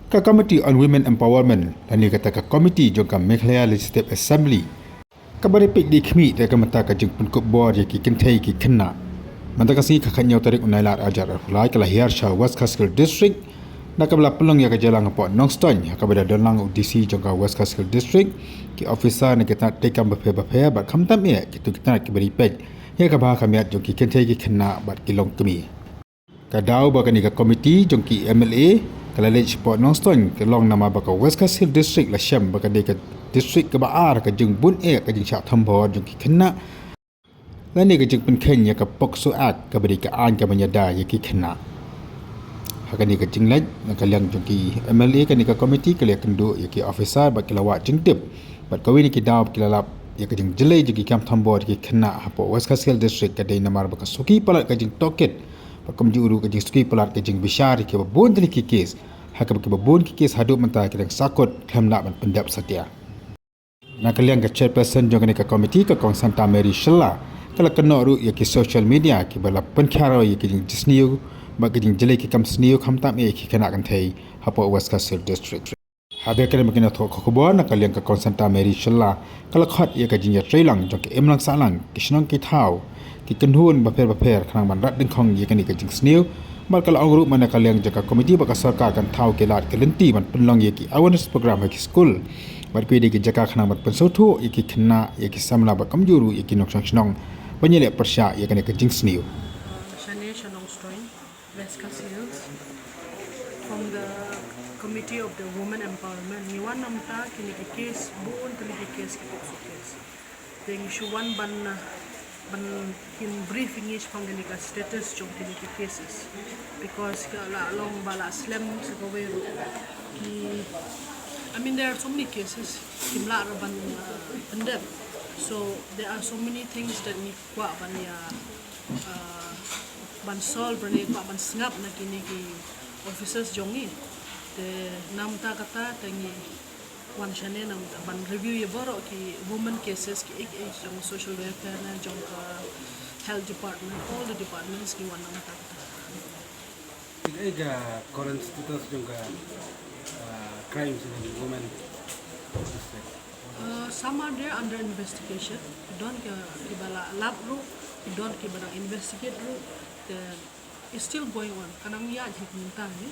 Ka Committee on Women Empowerment dan dia kata ka Committee jongka Meghalaya Legislative Assembly ka baripik di khmi te ka mata ka jeng penkop bor ye ki Kynthei ki Khynnah mata ka si ka khanyau tarik unailat ajar hulai kala Hiar Sha West Khasi District na ka bela pelong ya ka jalang po Nongstoin ka beda dalang DC jongka West Khasi District ki officer na kita tekam bape ba khamtam ye ki tu kita ki baripik ye ka ba kamiat jong ki Kynthei ki Khynnah bat kilong kemi ka dau ba ka ni ka committee jong ki MLA kalau lej po Nongstoin ke long nama baka West Khasi District la syam baka de ka district ke baar ka jeng bun ka jeng syak Thombor jeng ki Khynnah la ni ka jeng pen Kenya ka pokso act ka beri ka an ka menyada ye ki Khynnah ha ka ni ka jeng lej ka liang jeng ki MLA ka ni ka committee ka liang kendu ye ki officer ba ki lawat jeng tip bat ka ni ki daw ki lalap ye ka jeng Jyllei jeng ki kam Thombor ki Khynnah ha po West Khasi District ka de namar baka suki palat ka jeng Tohkit Pakam juru ke jeng suki pelat ke jeng bishar ke babon tali ki kes hak ke babon ki kes haduk mentah ke deng sakut khamla ban pendap setia na kalian ke chairperson jong ka committee ke kong Santa Mary Shella kala kena ru ya ki social media ki bala penkharo ya ki jeng jisniu ba ke jeng Jyllei ki kam sniu khamtam ki kena Kynthei hapo West Khasi District habe kena makina tho khobor na kalian ke kong Santa Mary Shella kala khat ya ka jeng ya trailang jong ke emlang salang ki snong ki thau ki kenhun baper khang man rat ding khong ye kani ka jing sniu mal kala angru mana kaliang jaka komiti baka sarkar kan thau ke lat kelenti man penlong ye ki awareness program ki school bar kwe de ki jaka khang man pensotho ye ki Khynnah ye ki samla ba kamjuru ye ki noksang snong banyele persya ye kani ka jing sniu Shane Shanongstoin West Khasi from the Committee of the Women Empowerment ni wan namta kini ki case buon kini ki case ki case then issue one ban in briefing is from the status jong the cases because la long bala slam sebagai ki I mean there are so many cases kimla ban pendem so there are so many things that ni kwa ban ya ban solve ban kwa ban singap na kini ki officers jongi the namta kata tangi one channel nam ban review ye boro ki women cases ki ek jong social welfare na jong health department all the departments ki one nam ta ega current status jong crimes in women some are there under investigation don't ki bala lab ru don't ki bala investigate ru it's still going on kanang ya hik minta ni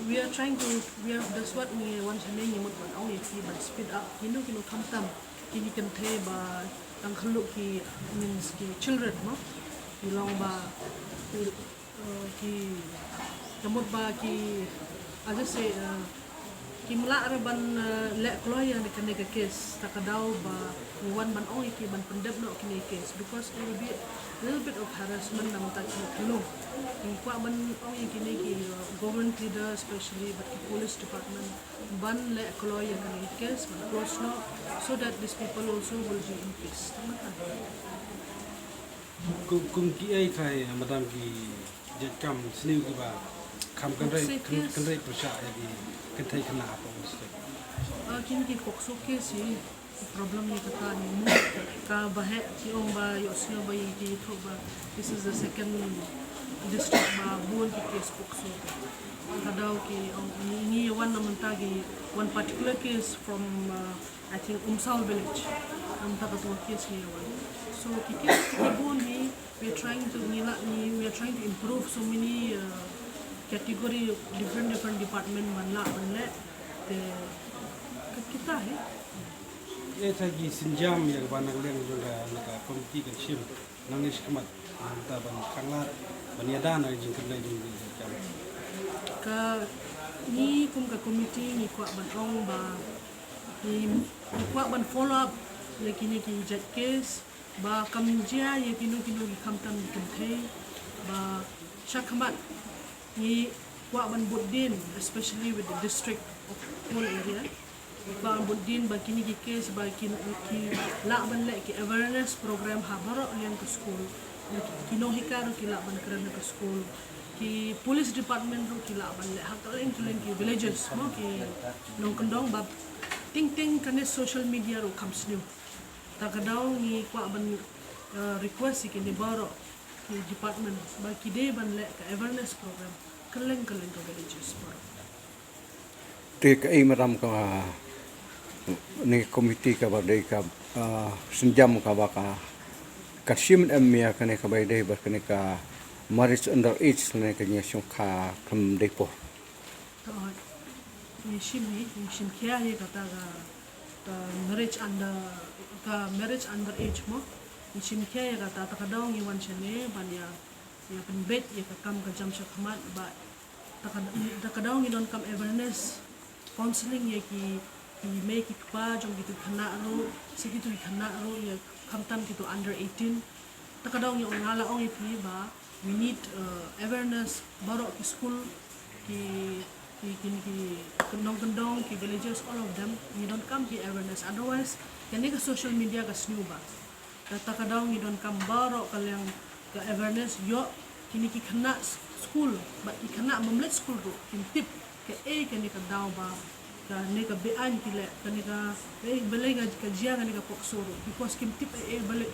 we are trying to that's what we want to name mut ban ong ki ban speed up kino tham tam kini Kynthei ba ang khaluk ki means ki children no ilong ba ki kamut ba ki aja say kimla ban le kloy yang kene ke case takadaw ba wan ban ong ki ban pendep no kini case because it will be a little bit of harassment nam ta kilo in kwa ban ong kini ki government leader especially but the police department ban le kloy yang kini case ban close no so that these people also will be in peace kung ki ai khai madam ki jet kam sniu ki ba kham kan rai prasha ya ki Kynthei Khynnah apa kini ki kokso case problem ni kata ni mu ka bahe ki ong ba yosno ba yi tho ba this is the second district ba buon ki case kokso kadaw ki ong ni one namanta ki one particular case from I think Umsal village namta ka to case ni one so ki case ki buon ni we are trying to improve so many category different department banla banle kita hai tagi sinjam yang banang leng juga naka komiti kan sim nangis kemat ta ban khanglat ban yadan ai jing kelai jing jam ka ni kum ka komiti ni kwa ban ong ba ni kwa ban follow up lekini ki jet case ba kamjia ye kinu ki kamtam Kynthei ba shakhamat ni kwa ban buddin especially with the district of whole area ba buddin ba kini ki case ba ki la ban le ki awareness program ha baro yang ke school kino hikaru ki la ban kran ke school ki police department ru ki la ban le ha kalen ki villages mo ki nong kendong ba ting kane social media ru comes new takadaw ni kwa ban request ki ni baro ki department ba ki de ban le ka awareness program kalen ka villages baro te ka ai maram ka ni komiti ka badai ka senjam ka baka kasim emia ka ne ka badai ba ka ne ka marriage under age ne ka nya syong ka kam depo ni shim kia ye kata ka marriage under age mo ni shim kia ye kata ta kadang ni wan chene ban ya penbet ya ka kam ka jam shakmat ba ta kadang ni don kam awareness counseling ye ki make it pa jong gitu Khynnah ro segitu Khynnah ro ya kamtan gitu under 18 ta kadang ni ngala ong ipi ba we need awareness borok ki school ki kendong ki villages all of them you don't come ki awareness otherwise yani ka social media ka snu ba ta kadang you don't come borok kalyang ka awareness yo kini ki Khynnah school but ki Khynnah mamlet school ro kin tip ke kani ka daw ba ka ni ka bean kile kani ka belay ka jia kani ka poksoro because kim tip belay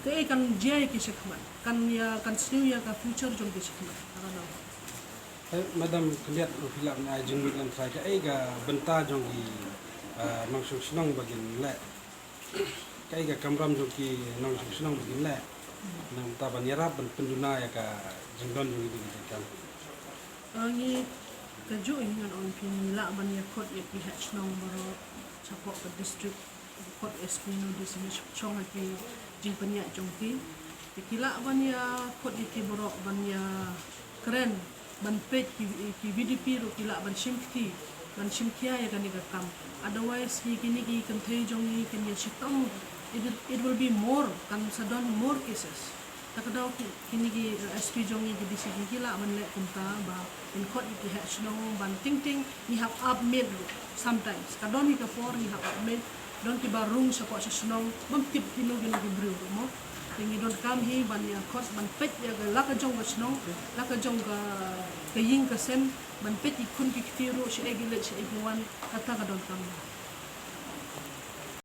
ke kan jia ki shikman kan ya kan snu ya ka future jom ki shikman kada Madam kelihat film na jengmit lan saja ga benta jong ki mangsung senang bagin le ga kamram jong ki nang senang bagin le nang ta banyara penduna ya ka jengdon jong di kan ni kaju ingan on pin la ban ya kot ya PH nong baro support ke district kot SP no di sini chong ki jing penyak jong ki kila ban ya kot ki baro ban ya keren ban pet ki VDP ro kila ban shimki ban shimkia ya kan kam otherwise kini ki Kynthei jong ni kan ya shitam it will be more kan sadon more cases takadaw kini ki SP jong ni di sini kila ban le kumta ba in court ki hatch no ban ting ni have up made sometimes kadon ni ka for ni have up made don ki barung sa ko sa snong bam tip kino gino ki bru mo tingi don kam hi ban ya court ban pet ya la ka jong ka snong la ka jong ka ying ka sen ban pet ikun ki tiro si egilet si egiwan kata kadon kam